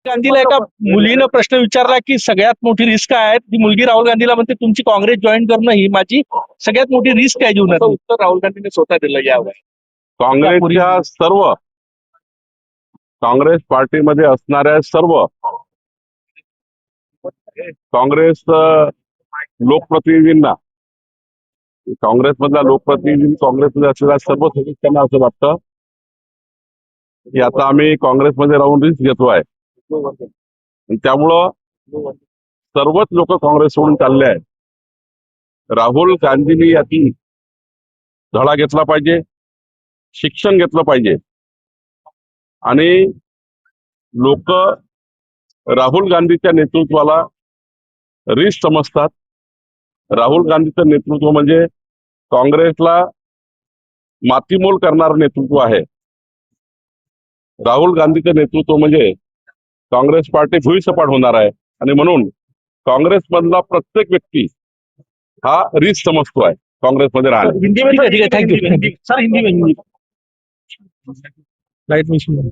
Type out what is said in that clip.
गांधीला एका मुलीनं प्रश्न विचारला की सगळ्यात मोठी रिस्क काय आहे. ती मुलगी राहुल गांधीला म्हणते तुमची काँग्रेस जॉईन करणं ही माझी सगळ्यात मोठी रिस्क आहे जीवनात. उत्तर राहुल गांधीने स्वतः दिलं यावर. काँग्रेसच्या सर्व काँग्रेस पार्टीमध्ये असणाऱ्या सर्व काँग्रेस लोकप्रतिनिधींना काँग्रेसमधल्या लोकप्रतिनिधी काँग्रेसमध्ये असलेल्या सर्व सदस्यांना असं वाटतं की आता आम्ही काँग्रेसमध्ये राहून रिस्क घेतो आहे. त्यामुळं सर्वच लोक काँग्रेस सोडून चालले आहेत. राहुल गांधींनी याची धडा घेतला पाहिजे, शिक्षण घेतलं पाहिजे आणि लोक राहुल गांधीच्या नेतृत्वाला रिस्क समजतात. राहुल गांधीचं नेतृत्व म्हणजे काँग्रेसला मातीमोल करणारं नेतृत्व आहे. राहुल गांधीचं नेतृत्व म्हणजे काँग्रेस पार्टी भुईसपाट होणार आहे आणि म्हणून काँग्रेसमधला प्रत्येक व्यक्ती हा रिस्क समजतोय काँग्रेसमध्ये राहणे. हिंदी में ठीक है थैंक यू सर. हिंदी में राइट मिशन